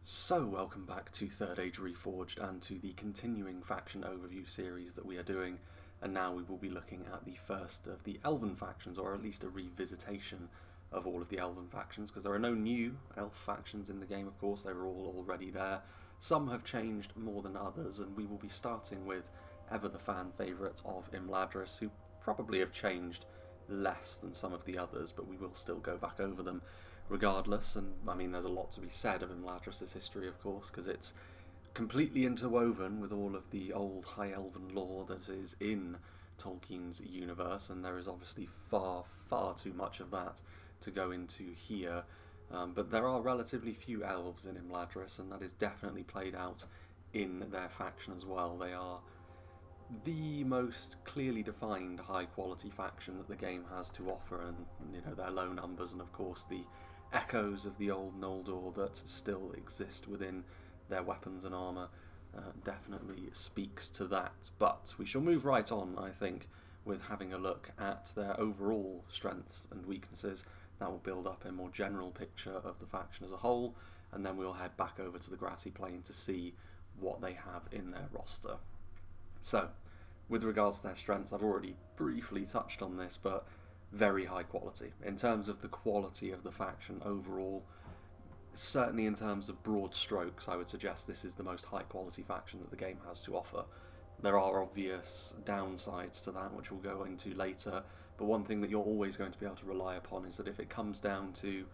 So, welcome back to Third Age Reforged and to the continuing faction overview series that we are doing. And now we will be looking at the first of the Elven factions, or at least a revisitation of all of the Elven factions, because there are no new Elf factions in the game, of course, they were all already there. Some have changed more than others, and we will be starting with ever the fan favourite of Imladris, who probably have changed less than some of the others, but we will still go back over them regardless. And I mean, there's a lot to be said of Imladris' history, of course, because it's completely interwoven with all of the old High Elven lore that is in Tolkien's universe, and there is obviously far too much of that to go into here. But there are relatively few elves in Imladris, and that is definitely played out in their faction as well. They are the most clearly defined high quality faction that the game has to offer, and you know, their low numbers and of course the echoes of the old Noldor that still exist within their weapons and armour definitely speaks to that. But we shall move right on, I think, with having a look at their overall strengths and weaknesses. That will build up a more general picture of the faction as a whole, and then we'll head back over to the grassy plain to see what they have in their roster. So, with regards to their strengths, I've already briefly touched on this, but very high quality. In terms of the quality of the faction overall, certainly in terms of broad strokes, I would suggest this is the most high quality faction that the game has to offer. There are obvious downsides to that, which we'll go into later, but one thing that you're always going to be able to rely upon is that if it comes down to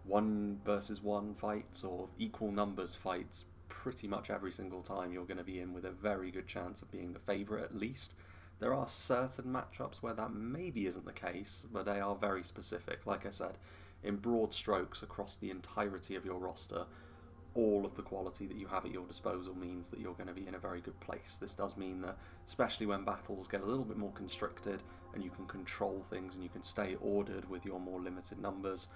1 versus 1 fights or equal numbers fights, pretty much every single time you're going to be in with a very good chance of being the favourite at least. There are certain matchups where that maybe isn't the case, but they are very specific. Like I said, in broad strokes across the entirety of your roster, all of the quality that you have at your disposal means that you're going to be in a very good place. This does mean that, especially when battles get a little bit more constricted and you can control things and you can stay ordered with your more limited numbers,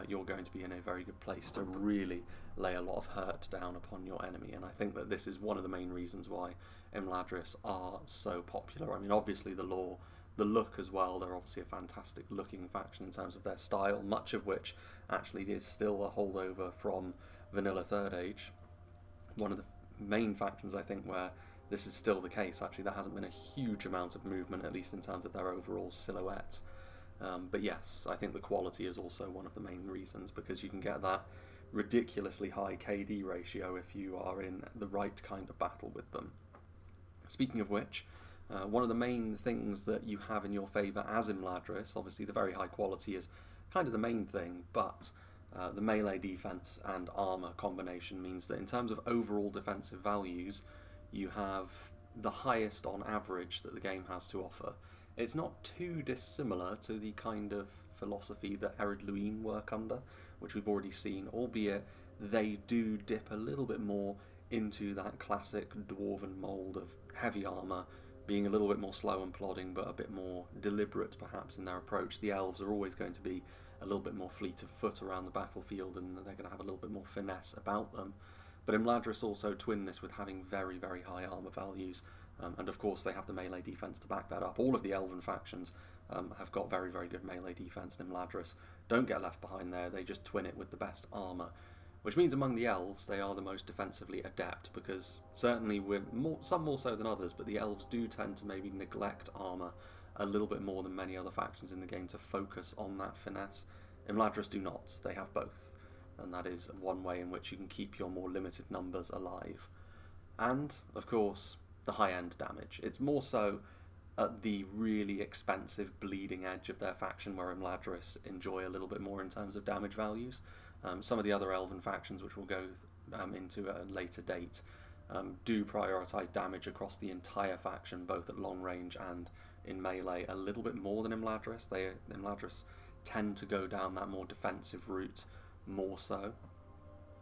you're going to be in a very good place to really lay a lot of hurt down upon your enemy. And I think that this is one of the main reasons why Imladris are so popular. I mean, obviously the lore, the look as well, they're obviously a fantastic looking faction in terms of their style, much of which actually is still a holdover from Vanilla Third Age. One of the main factions, I think, where this is still the case. Actually, there hasn't been a huge amount of movement, at least in terms of their overall silhouette. But yes, I think the quality is also one of the main reasons, because you can get that ridiculously high KD ratio if you are in the right kind of battle with them. Speaking of which, one of the main things that you have in your favour as Imladris, obviously the very high quality is kind of the main thing, but the melee defense and armour combination means that in terms of overall defensive values, you have the highest on average that the game has to offer. It's not too dissimilar to the kind of philosophy that Ered Luin work under, which we've already seen, albeit they do dip a little bit more into that classic dwarven mould of heavy armour, being a little bit more slow and plodding, but a bit more deliberate perhaps in their approach. The elves are always going to be a little bit more fleet of foot around the battlefield, and they're going to have a little bit more finesse about them. But Imladris also twin this with having very high armour values, and of course they have the melee defense to back that up. All of the elven factions have got very good melee defense, and Imladris don't get left behind there. They just twin it with the best armour, which means among the elves they are the most defensively adept, because certainly some more so than others, but the elves do tend to maybe neglect armour a little bit more than many other factions in the game to focus on that finesse. Imladris do not. They have both, and that is one way in which you can keep your more limited numbers alive. And of course, the high-end damage. It's more so at the really expensive bleeding edge of their faction where Imladris enjoy a little bit more in terms of damage values. Some of the other elven factions, which we'll go into at a later date, do prioritise damage across the entire faction, both at long range and in melee, a little bit more than Imladris. Imladris tend to go down that more defensive route more so.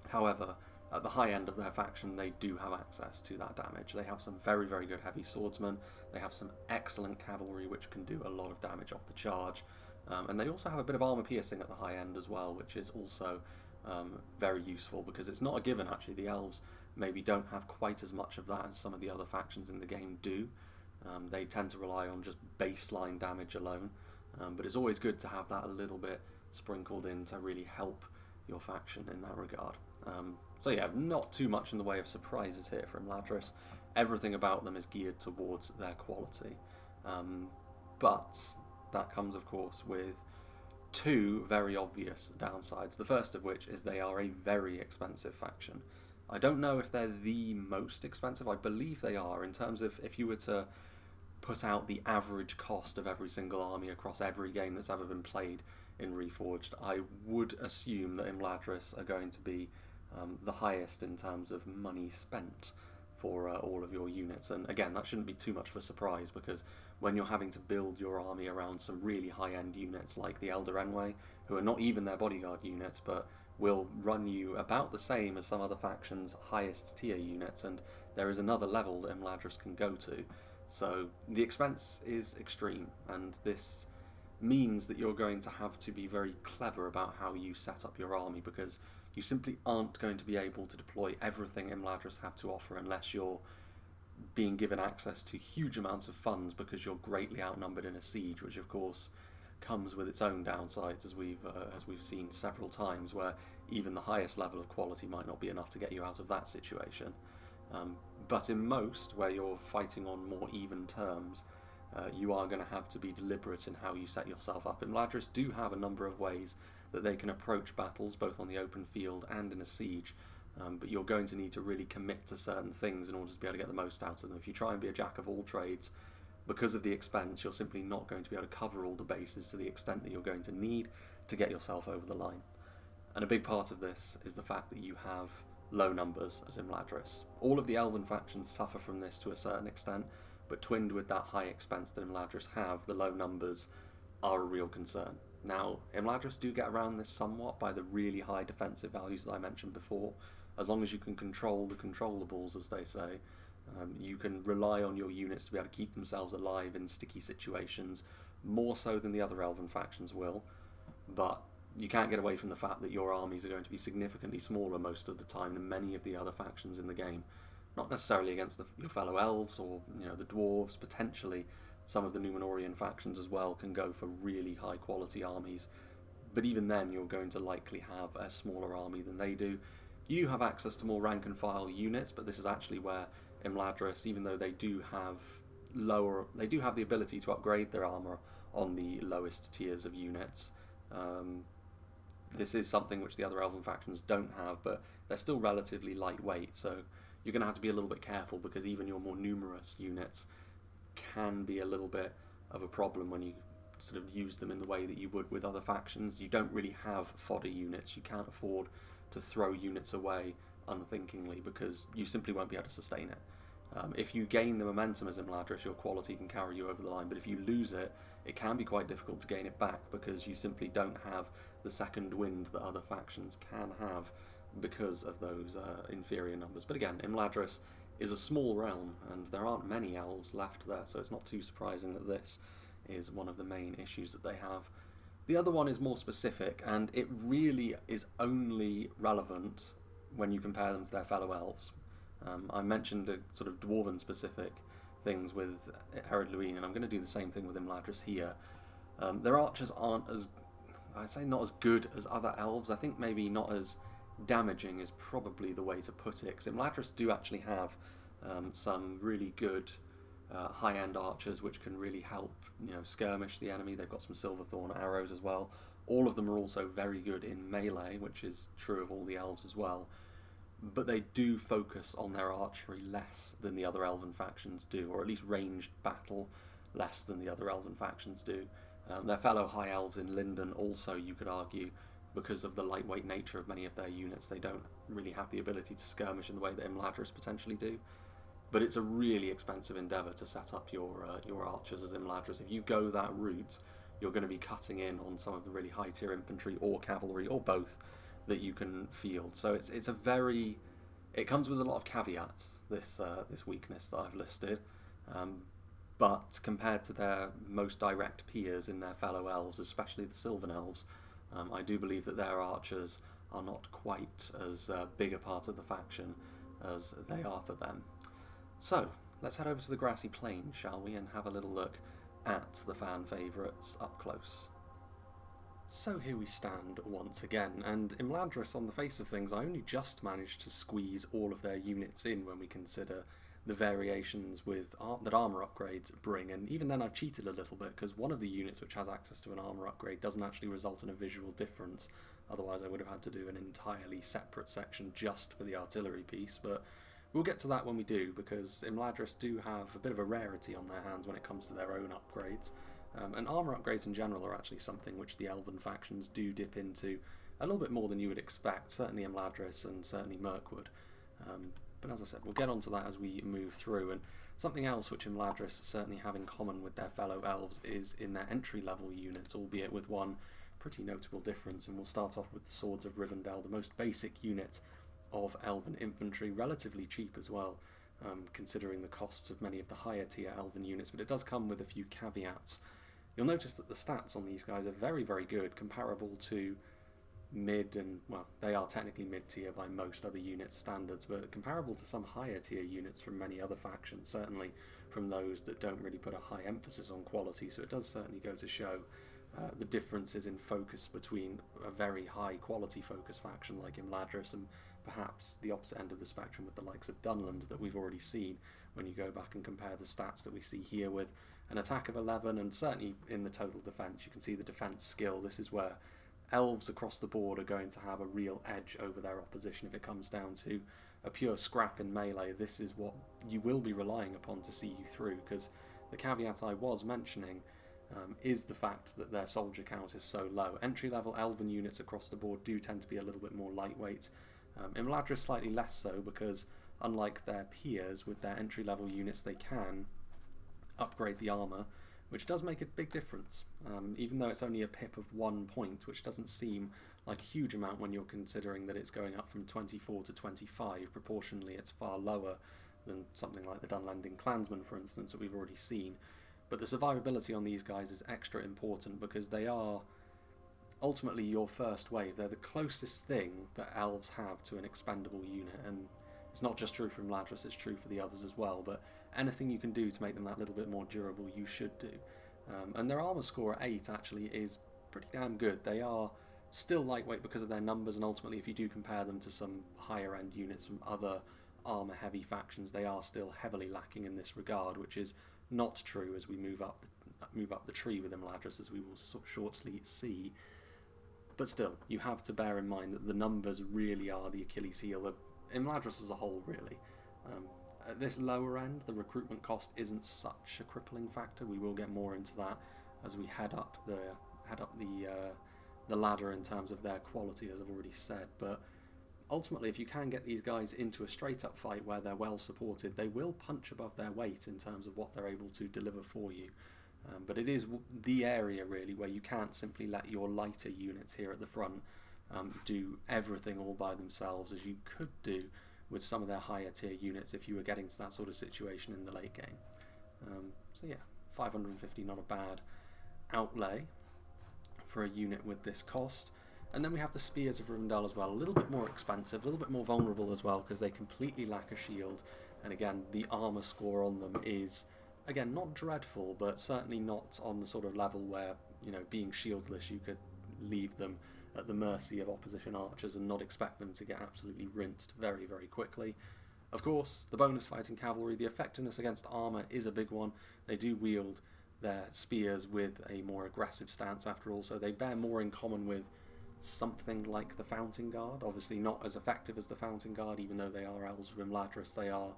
However, at the high end of their faction, they do have access to that damage. They have some very good heavy swordsmen. They have some excellent cavalry, which can do a lot of damage off the charge. And they also have a bit of armour piercing at the high end as well, which is also very useful, because it's not a given actually. The elves maybe don't have quite as much of that as some of the other factions in the game do. They tend to rely on just baseline damage alone, but it's always good to have that a little bit sprinkled in to really help your faction in that regard. So yeah, not too much in the way of surprises here for Imladris. Everything about them is geared towards their quality. But that comes, of course, with two very obvious downsides. The first of which is they are a very expensive faction. I don't know if they're the most expensive. I believe they are, in terms of if you were to put out the average cost of every single army across every game that's ever been played in Reforged, I would assume that Imladris are going to be the highest in terms of money spent for all of your units. And again, that shouldn't be too much of a surprise, because when you're having to build your army around some really high-end units like the Elder Enway, who are not even their bodyguard units, but will run you about the same as some other factions' highest tier units, and there is another level that Imladris can go to. So the expense is extreme, and this means that you're going to have to be very clever about how you set up your army, because you simply aren't going to be able to deploy everything Imladris have to offer unless you're being given access to huge amounts of funds because you're greatly outnumbered in a siege, which of course comes with its own downsides, as we've seen several times, where even the highest level of quality might not be enough to get you out of that situation. But in most, where you're fighting on more even terms, you are going to have to be deliberate in how you set yourself up. Imladris do have a number of ways that they can approach battles, both on the open field and in a siege, but you're going to need to really commit to certain things in order to be able to get the most out of them. If you try and be a jack of all trades, because of the expense, you're simply not going to be able to cover all the bases to the extent that you're going to need to get yourself over the line. And a big part of this is the fact that you have low numbers as Imladris. All of the Elven factions suffer from this to a certain extent, but twinned with that high expense that Imladris have, the low numbers are a real concern. Now, Imladris do get around this somewhat by the really high defensive values that I mentioned before. As long as you can control the controllables, as they say, you can rely on your units to be able to keep themselves alive in sticky situations, more so than the other Elven factions will. But you can't get away from the fact that your armies are going to be significantly smaller most of the time than many of the other factions in the game. Not necessarily against your fellow elves or the dwarves. Potentially some of the Númenórean factions as well can go for really high quality armies, but even then you're going to likely have a smaller army than they do. You have access to more rank and file units, but this is actually where Imladris, even though they do have the ability to upgrade their armour on the lowest tiers of units. This is something which the other Elven factions don't have, but they're still relatively lightweight, so you're going to have to be a little bit careful, because even your more numerous units can be a little bit of a problem when you sort of use them in the way that you would with other factions. You don't really have fodder units. You can't afford to throw units away unthinkingly, because you simply won't be able to sustain it. If you gain the momentum as Imladris, your quality can carry you over the line, but if you lose it, it can be quite difficult to gain it back, because you simply don't have the second wind that other factions can have because of those inferior numbers. But again, Imladris is a small realm, and there aren't many elves left there, so it's not too surprising that this is one of the main issues that they have. The other one is more specific, and it really is only relevant when you compare them to their fellow elves. I mentioned the sort of dwarven-specific things with Herod Luin, and I'm going to do the same thing with Imladris here. Their archers aren't as, I'd say, not as good as other elves. I think maybe not as damaging is probably the way to put it, because Imladris do actually have some really good high-end archers which can really help skirmish the enemy. They've got some Silverthorn arrows as well. All of them are also very good in melee, which is true of all the elves as well. But they do focus on their archery less than the other Elven factions do, or at least ranged battle less than the other Elven factions do. Their fellow High Elves in Linden also, you could argue, because of the lightweight nature of many of their units, they don't really have the ability to skirmish in the way that Imladris potentially do. But it's a really expensive endeavour to set up your archers as Imladris. If you go that route, you're going to be cutting in on some of the really high tier infantry or cavalry, or both, that you can field. So it comes with a lot of caveats, this weakness that I've listed. But compared to their most direct peers in their fellow elves, especially the Sylvan elves, I do believe that their archers are not quite as big a part of the faction as they are for them. So, let's head over to the grassy plain, shall we, and have a little look at the fan favourites up close. So here we stand once again, and Imladris, on the face of things, I only just managed to squeeze all of their units in when we consider the variations with that armour upgrades bring, and even then I've cheated a little bit, because one of the units which has access to an armour upgrade doesn't actually result in a visual difference. Otherwise I would have had to do an entirely separate section just for the artillery piece, but we'll get to that when we do, because Imladris do have a bit of a rarity on their hands when it comes to their own upgrades. And armour upgrades in general are actually something which the Elven factions do dip into a little bit more than you would expect, certainly Imladris and certainly Mirkwood. But as I said, we'll get onto that as we move through. And something else which Imladris certainly have in common with their fellow elves is in their entry-level units, albeit with one pretty notable difference. And we'll start off with the Swords of Rivendell, the most basic unit of Elven infantry, relatively cheap as well, considering the costs of many of the higher tier Elven units, but it does come with a few caveats. You'll notice that the stats on these guys are very, very good, comparable to mid and, well, they are technically mid-tier by most other unit standards, but comparable to some higher tier units from many other factions, certainly from those that don't really put a high emphasis on quality, so it does certainly go to show the differences in focus between a very high quality focus faction like Imladris and perhaps the opposite end of the spectrum with the likes of Dunland that we've already seen when you go back and compare the stats that we see here with an attack of 11, and certainly in the total defence you can see the defence skill. This is where elves across the board are going to have a real edge over their opposition if it comes down to a pure scrap in melee. This is what you will be relying upon to see you through, because the caveat I was mentioning is the fact that their soldier count is so low. Entry-level Elven units across the board do tend to be a little bit more lightweight. Imladris slightly less so, because unlike their peers with their entry-level units, they can upgrade the armour, which does make a big difference, even though it's only a pip of 1 point, which doesn't seem like a huge amount when you're considering that it's going up from 24 to 25. Proportionally, it's far lower than something like the Dunlending Clansmen, for instance, that we've already seen. But the survivability on these guys is extra important, because they are ultimately your first wave. They're the closest thing that elves have to an expendable unit, and it's not just true for Imladris, it's true for the others as well, but anything you can do to make them that little bit more durable, you should do. And their armour score at 8 actually is pretty damn good. They are still lightweight because of their numbers, and ultimately if you do compare them to some higher end units from other armour heavy factions, they are still heavily lacking in this regard, which is not true as we move up the tree with Imladris, as we will shortly see. But still, you have to bear in mind that the numbers really are the Achilles heel of Imladris as a whole, really. At this lower end, the recruitment cost isn't such a crippling factor. We will get more into that as we head up the ladder in terms of their quality, as I've already said. But ultimately, if you can get these guys into a straight-up fight where they're well supported, they will punch above their weight in terms of what they're able to deliver for you. But it is the area, really, where you can't simply let your lighter units here at the front do everything all by themselves, as you could do with some of their higher tier units if you were getting to that sort of situation in the late game. So yeah, 550, not a bad outlay for a unit with this cost. And then we have the Spears of Rivendell as well, a little bit more expensive, a little bit more vulnerable as well, because they completely lack a shield, and again, the armour score on them is, again, not dreadful, but certainly not on the sort of level where, you know, being shieldless, you could leave them at the mercy of opposition archers and not expect them to get absolutely rinsed very, very quickly. Of course, the bonus fighting cavalry, the effectiveness against armour is a big one. They do wield their spears with a more aggressive stance after all, so they bear more in common with something like the Fountain Guard. Obviously not as effective as the Fountain Guard, even though they are elves of Imladris. They are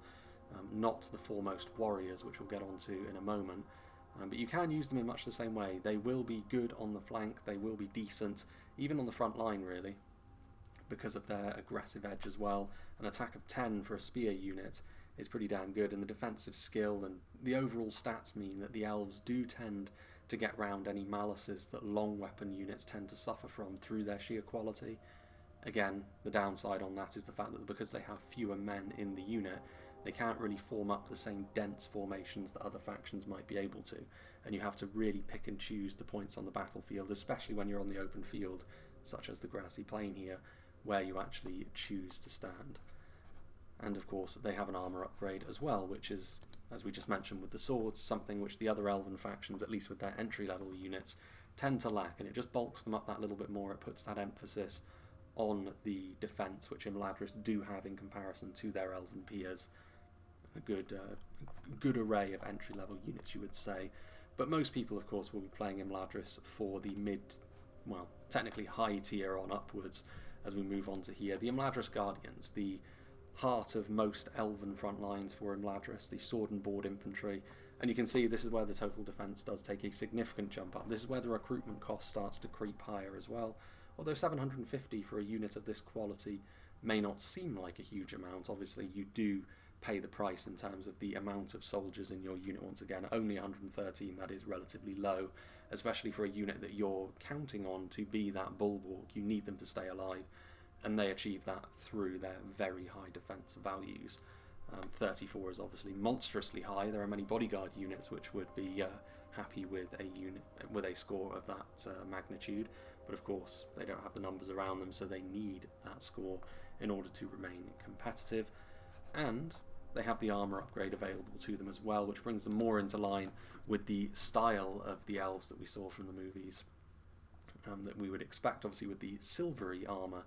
not the foremost warriors, which we'll get onto in a moment. But you can use them in much the same way. They will be good on the flank, they will be decent, even on the front line really, because of their aggressive edge as well. An attack of 10 for a spear unit is pretty damn good, and the defensive skill and the overall stats mean that the elves do tend to get round any malices that long weapon units tend to suffer from through their sheer quality. Again, the downside on that is the fact that because they have fewer men in the unit, they can't really form up the same dense formations that other factions might be able to, and you have to really pick and choose the points on the battlefield, especially when you're on the open field, such as the grassy plain here, where you actually choose to stand. And of course, they have an armour upgrade as well, which is, as we just mentioned with the swords, something which the other elven factions, at least with their entry-level units, tend to lack, and it just bulks them up that little bit more. It puts that emphasis on the defence, which Imladris do have in comparison to their elven peers. A good array of entry-level units, you would say. But most people, of course, will be playing Imladris for the technically high tier on upwards as we move on to here. The Imladris Guardians, the heart of most elven front lines for Imladris, the sword and board infantry. And you can see this is where the total defence does take a significant jump up. This is where the recruitment cost starts to creep higher as well. Although 750 for a unit of this quality may not seem like a huge amount, obviously you do pay the price in terms of the amount of soldiers in your unit. Once again, only 113, that is relatively low, especially for a unit that you're counting on to be that bulwark. You need them to stay alive, and they achieve that through their very high defence values. 34 is obviously monstrously high. There are many bodyguard units which would be happy with a unit with a score of that magnitude, but of course they don't have the numbers around them, so they need that score in order to remain competitive. And they have the armour upgrade available to them as well, which brings them more into line with the style of the elves that we saw from the movies, that we would expect, obviously, with the silvery armour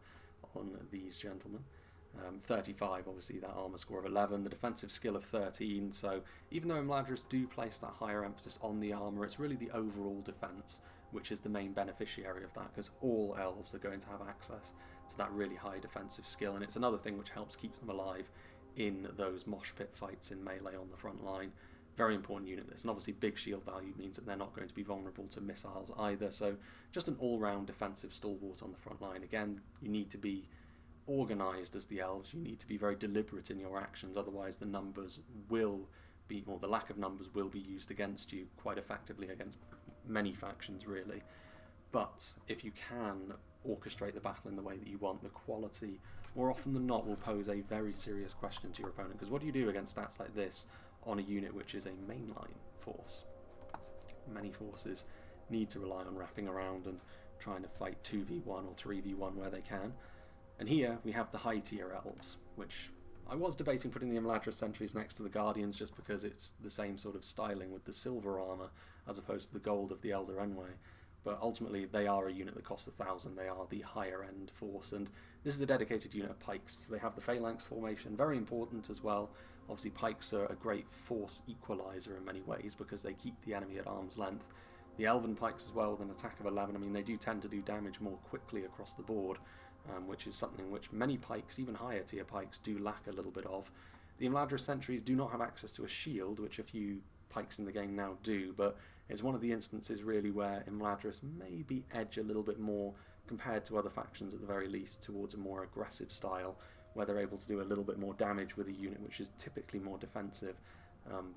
on these gentlemen. 35, obviously, that armour score of 11, the defensive skill of 13, so even though Imladris do place that higher emphasis on the armour, it's really the overall defence which is the main beneficiary of that, because all elves are going to have access to that really high defensive skill, and it's another thing which helps keep them alive in those mosh pit fights in melee on the front line. Very important unit this, and obviously big shield value means that they're not going to be vulnerable to missiles either, so just an all-round defensive stalwart on the front line. Again, you need to be organised as the elves, you need to be very deliberate in your actions, otherwise the numbers will be, or the lack of numbers will be used against you quite effectively against many factions really. But if you can orchestrate the battle in the way that you want, the quality more often than not will pose a very serious question to your opponent, because what do you do against stats like this on a unit which is a mainline force? Many forces need to rely on wrapping around and trying to fight 2v1 or 3v1 where they can. And here we have the high tier elves, which I was debating putting the Imladris sentries next to the Guardians just because it's the same sort of styling with the silver armour as opposed to the gold of the Elder Enway. But ultimately they are a unit that costs 1,000, they are the higher end force, and this is a dedicated unit of pikes, so they have the phalanx formation, very important as well. Obviously pikes are a great force equaliser in many ways because they keep the enemy at arm's length. The elven pikes as well, with an attack of 11, I mean they do tend to do damage more quickly across the board, which is something which many pikes, even higher tier pikes, do lack a little bit of. The Imladris sentries do not have access to a shield, which a few pikes in the game now do, but it's one of the instances really where Imladris maybe edge a little bit more compared to other factions at the very least towards a more aggressive style, where they're able to do a little bit more damage with a unit which is typically more defensive,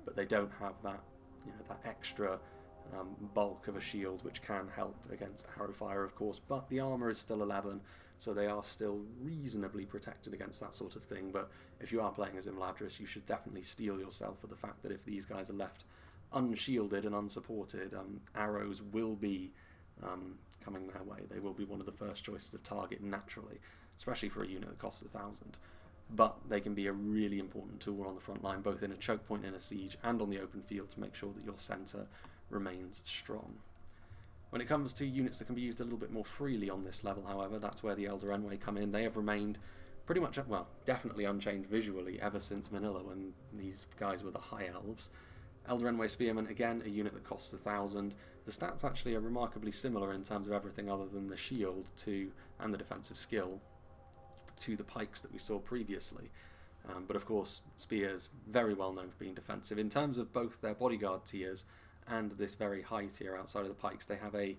but they don't have that, that extra bulk of a shield which can help against arrow fire, of course, but the armour is still 11, so they are still reasonably protected against that sort of thing. But if you are playing as Imladris, you should definitely steel yourself for the fact that if these guys are left unshielded and unsupported, arrows will be coming their way. They will be one of the first choices of target naturally, especially for a unit that costs 1,000. But they can be a really important tool on the front line, both in a choke point in a siege and on the open field, to make sure that your centre remains strong. When it comes to units that can be used a little bit more freely on this level, however, that's where the Elder Enway come in. They have remained pretty much, well, definitely unchanged visually ever since Manila, when these guys were the High Elves. Elder Enway Spearmen, again, a unit that costs 1,000. The stats actually are remarkably similar in terms of everything other than the shield and the defensive skill to the pikes that we saw previously. But of course, spears, very well known for being defensive. In terms of both their bodyguard tiers and this very high tier outside of the pikes, they have a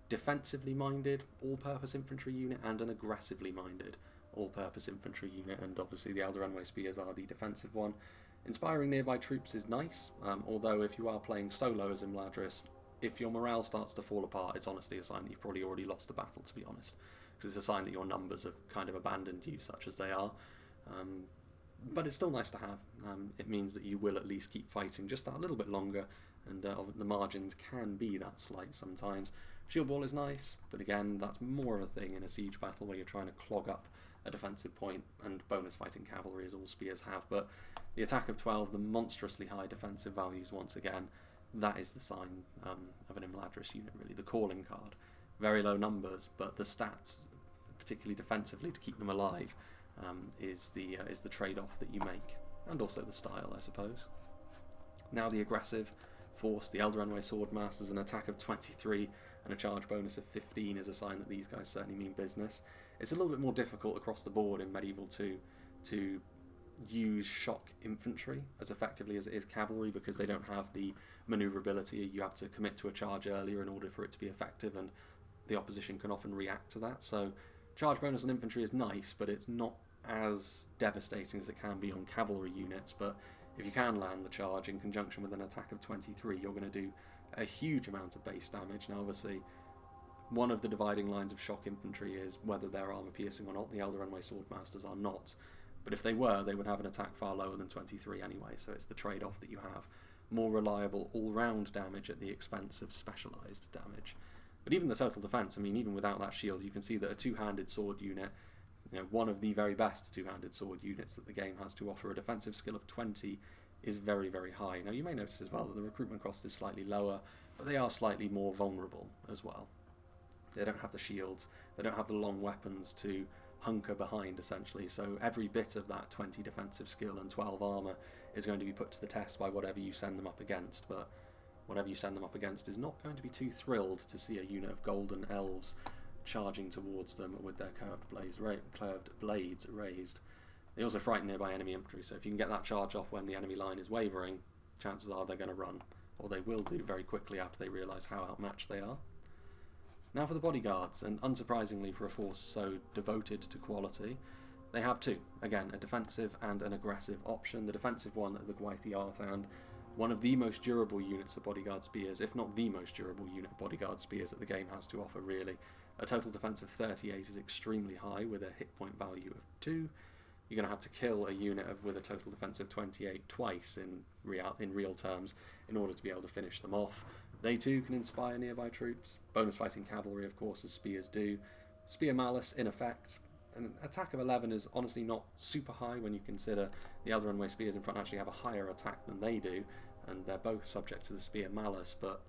defensively minded all-purpose infantry unit and an aggressively minded all-purpose infantry unit, and obviously the Elder Enway spears are the defensive one. Inspiring nearby troops is nice, although if you are playing solo as Imladris, if your morale starts to fall apart, it's honestly a sign that you've probably already lost the battle, to be honest, because it's a sign that your numbers have kind of abandoned you, such as they are. But it's still nice to have. It means that you will at least keep fighting just that little bit longer, and the margins can be that slight sometimes. Shield wall is nice, but again, that's more of a thing in a siege battle where you're trying to clog up a defensive point, and bonus fighting cavalry as all spears have. But the attack of 12, the monstrously high defensive values once again, that is the sign of an Imladris unit, really. The calling card. Very low numbers, but the stats, particularly defensively, to keep them alive, is the trade-off that you make, and also the style, I suppose. Now the aggressive force, the Elder Swordmasters, an attack of 23 and a charge bonus of 15 is a sign that these guys certainly mean business. It's a little bit more difficult across the board in Medieval 2 to use shock infantry as effectively as it is cavalry, because they don't have the manoeuvrability. You have to commit to a charge earlier in order for it to be effective, and the opposition can often react to that. So charge bonus on infantry is nice, but it's not as devastating as it can be on cavalry units. But if you can land the charge in conjunction with an attack of 23, you're going to do a huge amount of base damage. Now obviously, one of the dividing lines of shock infantry is whether they're armour piercing or not. The Elder Swordmasters are not. But if they were, they would have an attack far lower than 23 anyway, so it's the trade-off that you have. More reliable all-round damage at the expense of specialised damage. But even the total defence, I mean, even without that shield, you can see that a two-handed sword unit, one of the very best two-handed sword units that the game has to offer, a defensive skill of 20, is very, very high. Now you may notice as well that the recruitment cost is slightly lower, but they are slightly more vulnerable as well. They don't have the shields, they don't have the long weapons to hunker behind, essentially, so every bit of that 20 defensive skill and 12 armour is going to be put to the test by whatever you send them up against. But whatever you send them up against is not going to be too thrilled to see a unit of golden elves charging towards them with their curved blades raised. They also frighten nearby enemy infantry, so if you can get that charge off when the enemy line is wavering, chances are they're going to run, or they will do very quickly after they realise how outmatched they are. Now for the bodyguards, and unsurprisingly for a force so devoted to quality, they have two. Again, a defensive and an aggressive option. The defensive one, the Gwythi Arthand, one of the most durable units of bodyguard spears, if not the most durable unit of bodyguard spears that the game has to offer, really. A total defense of 38 is extremely high, with a hit point value of 2. You're going to have to kill a unit with a total defense of 28 twice in real terms in order to be able to finish them off. They too can inspire nearby troops. Bonus fighting cavalry, of course, as spears do. Spear malice in effect. An attack of 11 is honestly not super high when you consider the Elder spears in front actually have a higher attack than they do, and they're both subject to the spear malice, but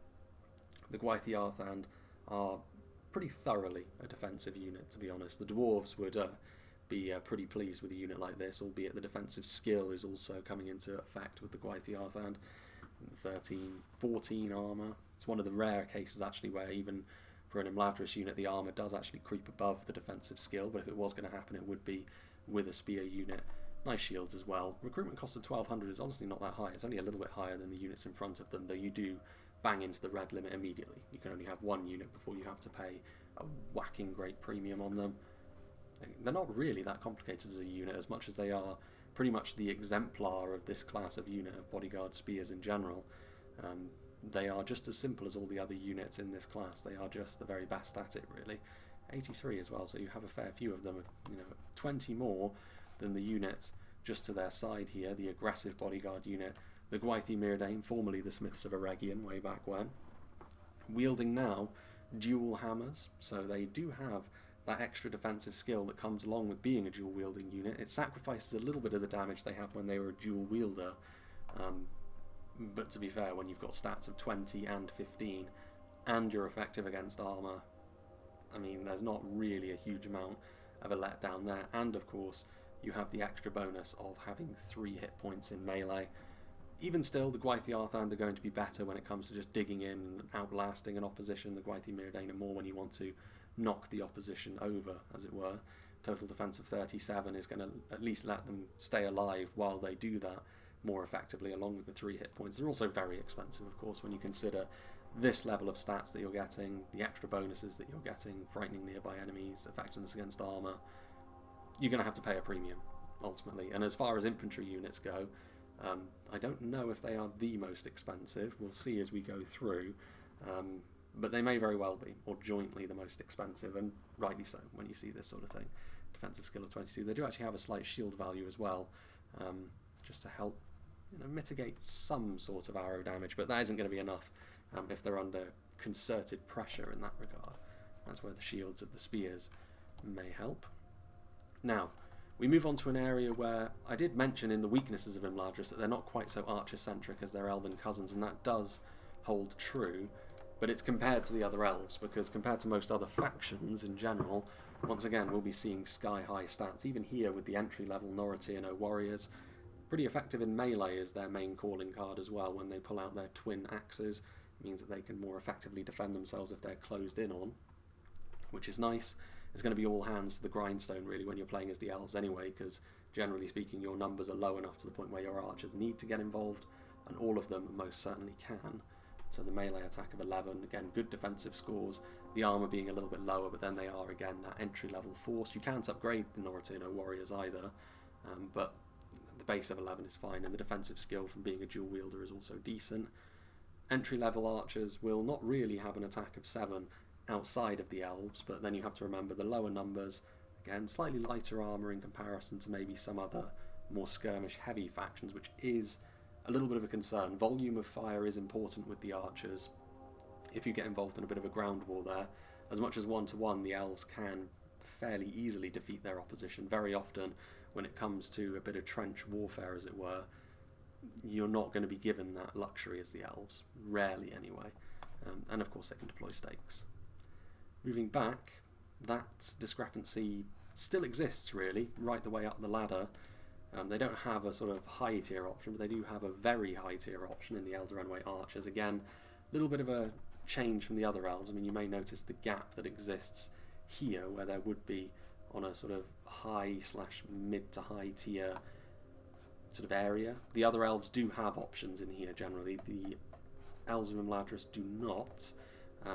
the Gwythi Arthand are pretty thoroughly a defensive unit, to be honest. The dwarves would be pretty pleased with a unit like this, albeit the defensive skill is also coming into effect with the Gwythi Arthand. 13, 14 armour. It's one of the rare cases actually where even for an Imladris unit the armour does actually creep above the defensive skill, but if it was going to happen it would be with a spear unit. Nice shields as well. Recruitment cost of 1200 is honestly not that high. It's only a little bit higher than the units in front of them, though you do bang into the red limit immediately. You can only have one unit before you have to pay a whacking great premium on them. They're not really that complicated as a unit, as much as they are pretty much the exemplar of this class of unit of bodyguard spears in general. They are just as simple as all the other units in this class. They are just the very best at it, really. 83 as well, so you have a fair few of them, 20 more than the unit just to their side here, the aggressive bodyguard unit, the Gwythi Myrdain, formerly the Smiths of Eregion way back when, wielding now dual hammers, so they do have that extra defensive skill that comes along with being a dual wielding unit. It sacrifices a little bit of the damage they had when they were a dual wielder, but to be fair, when you've got stats of 20 and 15 and you're effective against armour, I mean, there's not really a huge amount of a letdown there. And of course you have the extra bonus of having 3 hit points in melee. Even still, the Gwythi Arthand are going to be better when it comes to just digging in and outlasting an opposition. The Gwythi Myrdain are more when you want to knock the opposition over, as it were. Total defense of 37 is going to at least let them stay alive while they do that more effectively, along with the 3 hit points. They're also very expensive, of course, when you consider this level of stats that you're getting, the extra bonuses that you're getting, frightening nearby enemies, effectiveness against armour. You're going to have to pay a premium, ultimately. And as far as infantry units go, I don't know if they are the most expensive. We'll see as we go through. But they may very well be, or jointly the most expensive, and rightly so when you see this sort of thing. Defensive skill of 22. They do actually have a slight shield value as well, just to help mitigate some sort of arrow damage, but that isn't going to be enough if they're under concerted pressure in that regard. That's where the shields of the spears may help. Now, we move on to an area where I did mention in the weaknesses of Imladris that they're not quite so archer-centric as their elven cousins, and that does hold true, but it's compared to the other elves, because compared to most other factions in general, once again we'll be seeing sky-high stats. Even here with the entry-level Norrötiano warriors, pretty effective in melee is their main calling card as well. When they pull out their twin axes, it means that they can more effectively defend themselves if they're closed in on, which is nice. It's going to be all hands to the grindstone really when you're playing as the elves anyway, because generally speaking your numbers are low enough to the point where your archers need to get involved, and all of them most certainly can. So the melee attack of 11, again good defensive scores, the armour being a little bit lower, but then they are again that entry level force. You can't upgrade the Norrötiano warriors either, but the base of 11 is fine, and the defensive skill from being a dual wielder is also decent. Entry level archers will not really have an attack of 7 outside of the elves, but then you have to remember the lower numbers, again slightly lighter armour in comparison to maybe some other more skirmish heavy factions, which is a little bit of a concern. Volume of fire is important with the archers. If you get involved in a bit of a ground war there, as much as 1-to-1 the elves can fairly easily defeat their opposition. Very often when it comes to a bit of trench warfare as it were, you're not going to be given that luxury as the elves, rarely anyway, and of course they can deploy stakes. Moving back, that discrepancy still exists really, right the way up the ladder. They don't have a sort of high tier option, but they do have a very high tier option in the Eldarenway Archers. Again, a little bit of a change from the other elves. I mean, you may notice the gap that exists here, where there would be on a sort of high/mid to high tier sort of area. The other elves do have options in here generally. The elves of Imladris do not,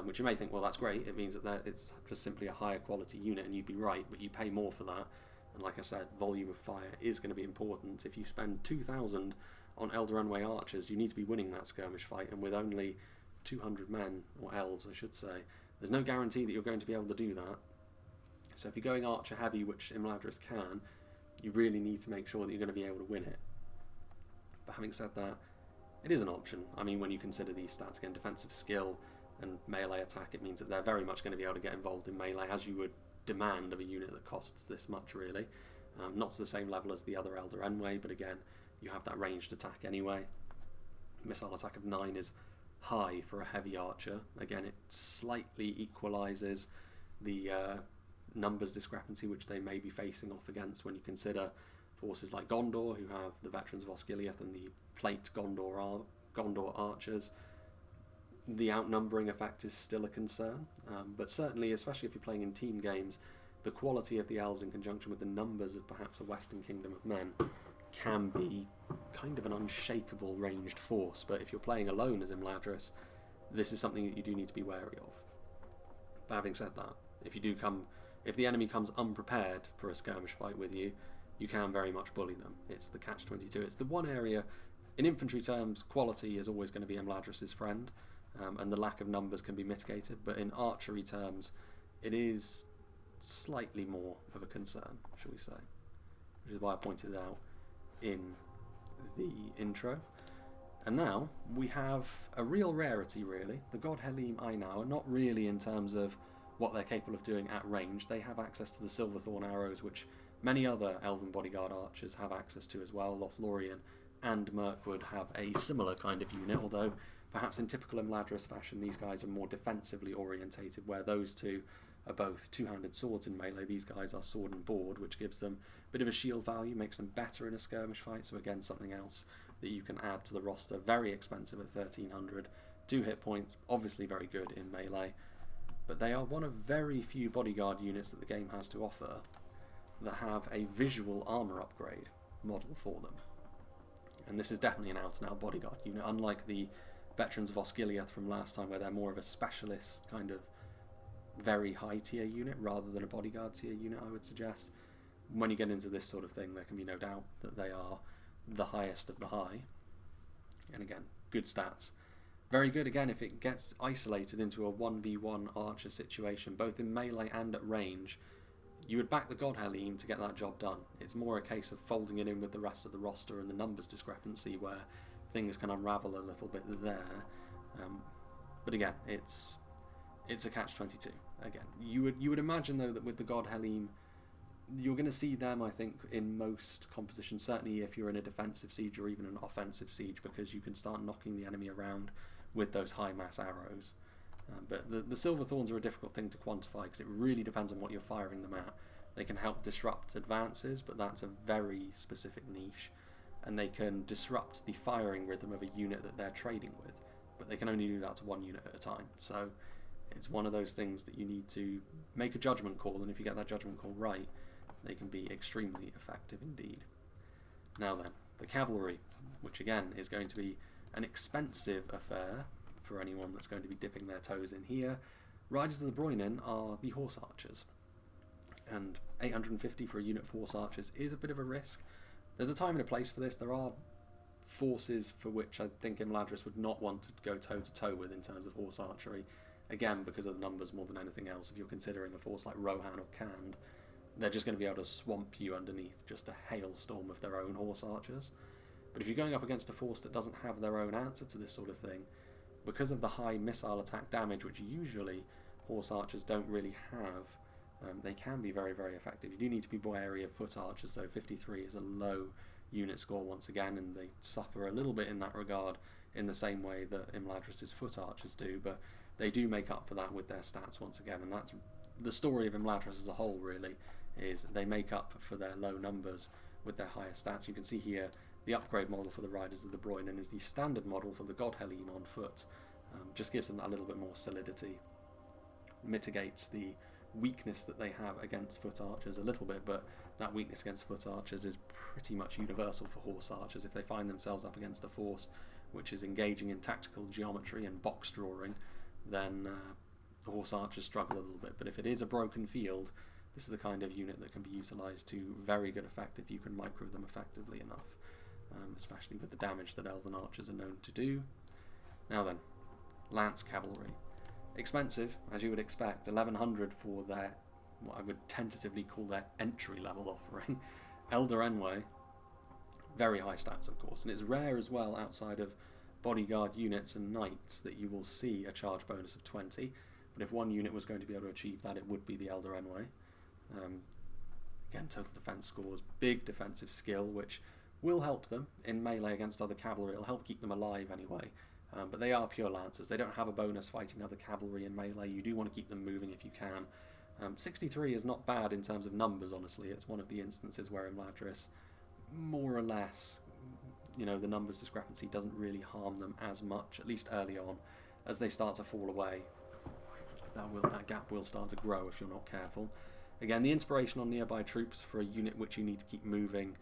which you may think, well, that's great. It means that it's just simply a higher quality unit, and you'd be right, but you pay more for that. And like I said, volume of fire is going to be important. If you spend 2,000 on Eldarenway Archers, you need to be winning that skirmish fight, and with only 200 men, or elves I should say, there's no guarantee that you're going to be able to do that. So if you're going archer heavy, which Imladris can, you really need to make sure that you're going to be able to win it. But having said that, it is an option. I mean, when you consider these stats, again, defensive skill and melee attack, it means that they're very much going to be able to get involved in melee, as you would demand of a unit that costs this much really. Not to the same level as the other Eldarenway, but again, you have that ranged attack anyway. Missile attack of 9 is high for a heavy archer. Again, it slightly equalises the numbers discrepancy which they may be facing off against when you consider forces like Gondor, who have the veterans of Osgiliath and the plate Gondor archers. The outnumbering effect is still a concern, but certainly, especially if you're playing in team games, the quality of the elves in conjunction with the numbers of perhaps a Western Kingdom of men can be kind of an unshakable ranged force. But if you're playing alone as Imladris, this is something that you do need to be wary of. But having said that, if the enemy comes unprepared for a skirmish fight with you, you can very much bully them. It's the catch-22. It's the one area, in infantry terms, quality is always going to be Imladris' friend, and the lack of numbers can be mitigated, but in archery terms, it is slightly more of a concern, shall we say, which is why I pointed it out in the intro. And now we have a real rarity really, the God Helim Ainau, not really in terms of what they're capable of doing at range. They have access to the Silverthorn arrows, which many other Elven bodyguard archers have access to as well. Lothlorien and Mirkwood have a similar kind of unit, although perhaps in typical Imladris fashion these guys are more defensively orientated, where those two are both two-handed swords in melee. These guys are sword and board, which gives them a bit of a shield value, makes them better in a skirmish fight. So again, something else that you can add to the roster. Very expensive at 1,300, 2 hit points, obviously very good in melee, but they are one of very few bodyguard units that the game has to offer that have a visual armour upgrade model for them. And this is definitely an out-and-out bodyguard unit, unlike the veterans of Osgiliath from last time, where they're more of a specialist kind of very high tier unit rather than a bodyguard tier unit, I would suggest. When you get into this sort of thing, there can be no doubt that they are the highest of the high. And again, good stats. Very good again if it gets isolated into a 1v1 archer situation, both in melee and at range. You would back the God Helim to get that job done. It's more a case of folding it in with the rest of the roster and the numbers discrepancy where things can unravel a little bit there. But again, it's a catch-22. Again, you would imagine though that with the God Helim, you're going to see them, I think, in most compositions, certainly if you're in a defensive siege or even an offensive siege, because you can start knocking the enemy around with those high mass arrows. But the silver thorns are a difficult thing to quantify because it really depends on what you're firing them at. They can help disrupt advances, but that's a very specific niche, and they can disrupt the firing rhythm of a unit that they're trading with, but they can only do that to one unit at a time. So it's one of those things that you need to make a judgment call, and if you get that judgment call right, they can be extremely effective indeed. Now then, the cavalry, which again is going to be an expensive affair for anyone that's going to be dipping their toes in here. Riders of the Broinen are the horse archers, and 850 for a unit of horse archers is a bit of a risk. There's a time and a place for this. There are forces for which I think Imladris would not want to go toe-to-toe with in terms of horse archery, again because of the numbers more than anything else. If you're considering a force like Rohan or Khand, they're just going to be able to swamp you underneath just a hailstorm of their own horse archers. But if you're going up against a force that doesn't have their own answer to this sort of thing, because of the high missile attack damage, which usually horse archers don't really have, they can be very, very effective. You do need to be wary of foot archers, though. 53 is a low unit score once again, and they suffer a little bit in that regard in the same way that Imladris' foot archers do, but they do make up for that with their stats once again, and that's the story of Imladris as a whole, really, is they make up for their low numbers with their higher stats. You can see here the upgrade model for the Riders of the Broinen is the standard model for the God Helene on foot. Just gives them that little bit more solidity, mitigates the weakness that they have against foot archers a little bit, but that weakness against foot archers is pretty much universal for horse archers. If they find themselves up against a force which is engaging in tactical geometry and box drawing, then the horse archers struggle a little bit. But if it is a broken field, this is the kind of unit that can be utilised to very good effect if you can micro them effectively enough, especially with the damage that elven archers are known to do. Now then, lance cavalry. Expensive, as you would expect, 1100 for their, what I would tentatively call their entry-level offering. Elder Enway, very high stats, of course, and it's rare as well outside of bodyguard units and knights that you will see a charge bonus of 20, but if one unit was going to be able to achieve that, it would be the Elder Enway. Again, total defense scores, big defensive skill, which will help them in melee against other cavalry. It'll help keep them alive anyway. But they are pure lancers. They don't have a bonus fighting other cavalry in melee. You do want to keep them moving if you can. 63 is not bad in terms of numbers, honestly. It's one of the instances where Imladris, more or less, you know, the numbers discrepancy doesn't really harm them as much, at least early on. As they start to fall away, that gap will start to grow if you're not careful. Again, the inspiration on nearby troops for a unit which you need to keep moving,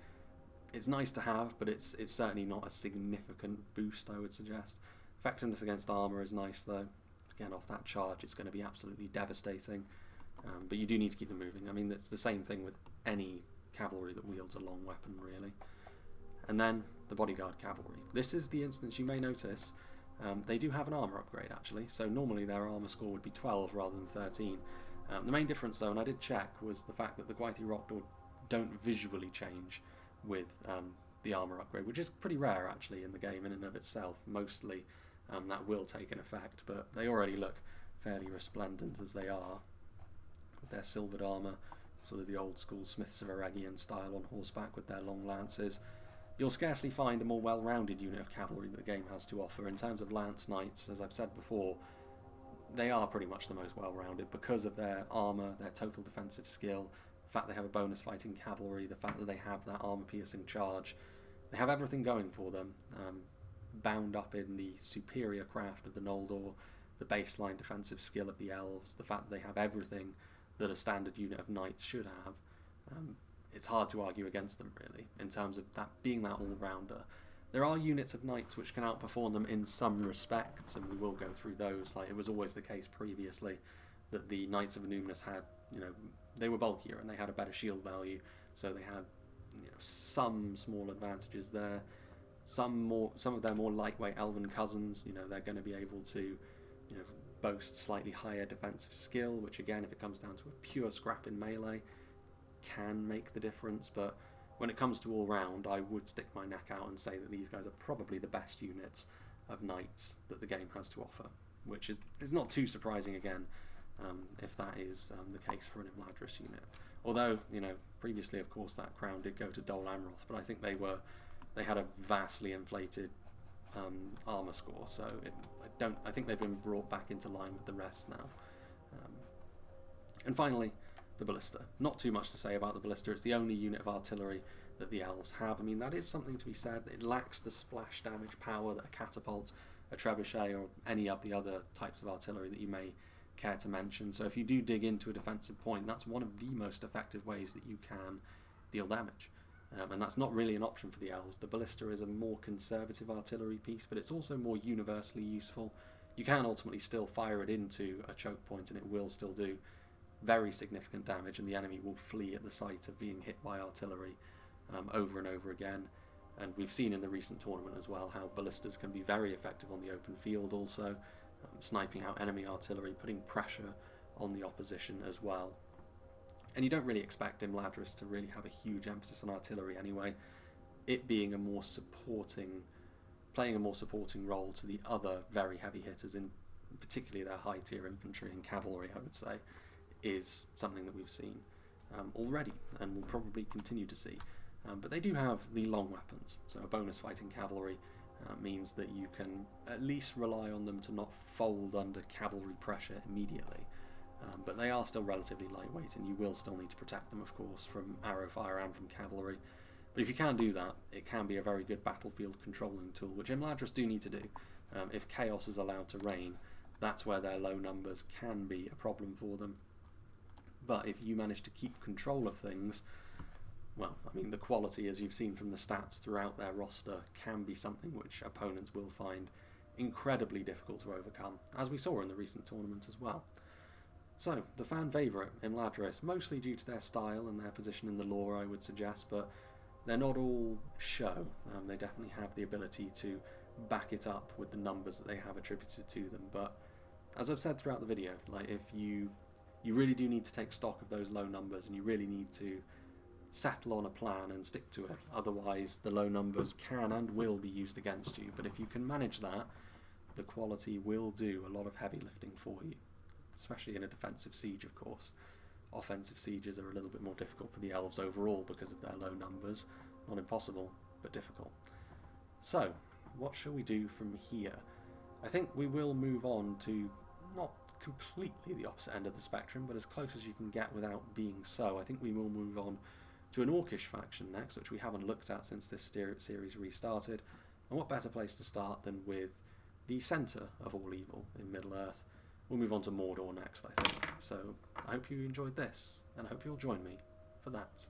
it's nice to have, but it's certainly not a significant boost, I would suggest. Effectiveness against armour is nice, though. Again, off that charge, it's going to be absolutely devastating. But you do need to keep them moving. I mean, it's the same thing with any cavalry that wields a long weapon, really. And then the bodyguard cavalry. This is the instance you may notice. They do have an armour upgrade, actually. So normally their armour score would be 12 rather than 13. The main difference, though, and I did check, was the fact that the Gwythi Rockdor don't visually change with the armour upgrade, which is pretty rare, actually, in the game in and of itself. Mostly that will take an effect, but they already look fairly resplendent as they are, with their silvered armour, sort of the old school Smiths of Eregion style on horseback with their long lances. You'll scarcely find a more well-rounded unit of cavalry that the game has to offer. In terms of lance knights, as I've said before, they are pretty much the most well-rounded because of their armour, their total defensive skill, the fact they have a bonus fighting cavalry, the fact that they have that armour-piercing charge. They have everything going for them, bound up in the superior craft of the Noldor, the baseline defensive skill of the elves, the fact that they have everything that a standard unit of knights should have. It's hard to argue against them, really, in terms of that being that all-rounder. There are units of knights which can outperform them in some respects, and we will go through those. Like it was always the case previously that the Knights of Anubis had, you know, they were bulkier and they had a better shield value, so they had, you know, some small advantages there. Some of their more lightweight elven cousins, you know, they're going to be able to, you know, boast slightly higher defensive skill, which again, if it comes down to a pure scrap in melee, can make the difference. But when it comes to all round, I would stick my neck out and say that these guys are probably the best units of knights that the game has to offer, which is not too surprising again, if that is the case for an Imladris unit. Although, you know, previously, of course, that crown did go to Dol Amroth, but I think they had a vastly inflated armour score, so I think they've been brought back into line with the rest now. And finally, the ballista. Not too much to say about the ballista. It's the only unit of artillery that the elves have. I mean, that is something to be said. It lacks the splash damage power that a catapult, a trebuchet, or any of the other types of artillery that you may care to mention. So if you do dig into a defensive point, that's one of the most effective ways that you can deal damage. And that's not really an option for the elves. The ballista is a more conservative artillery piece, but it's also more universally useful. You can ultimately still fire it into a choke point and it will still do very significant damage, and the enemy will flee at the sight of being hit by artillery over and over again. And we've seen in the recent tournament as well how ballistas can be very effective on the open field also, sniping out enemy artillery, putting pressure on the opposition as well. And you don't really expect Imladris to really have a huge emphasis on artillery anyway, it being playing a more supporting role to the other very heavy hitters, in particularly their high tier infantry and cavalry, I would say, is something that we've seen already and will probably continue to see. But they do have the long weapons, so a bonus fighting cavalry means that you can at least rely on them to not fold under cavalry pressure immediately. But they are still relatively lightweight, and you will still need to protect them, of course, from arrow fire and from cavalry. But if you can do that, it can be a very good battlefield controlling tool, which Imladris do need to do. If chaos is allowed to reign, that's where their low numbers can be a problem for them. But if you manage to keep control of things, well, I mean, the quality, as you've seen from the stats throughout their roster, can be something which opponents will find incredibly difficult to overcome, as we saw in the recent tournament as well. So, the fan favourite, Imladris, mostly due to their style and their position in the lore, I would suggest, but they're not all show. They definitely have the ability to back it up with the numbers that they have attributed to them. But as I've said throughout the video, like, if you really do need to take stock of those low numbers, and you really need to settle on a plan and stick to it. Otherwise, the low numbers can and will be used against you. But if you can manage that, the quality will do a lot of heavy lifting for you, especially in a defensive siege, of course. Offensive sieges are a little bit more difficult for the elves overall because of their low numbers. Not impossible, but difficult. So, what shall we do from here? I think we will move on to not completely the opposite end of the spectrum, but as close as you can get without being so. I think we will move on to an orcish faction next, which we haven't looked at since this series restarted. And what better place to start than with the centre of all evil in Middle-earth. We'll move on to Mordor next, I think. So I hope you enjoyed this, and I hope you'll join me for that.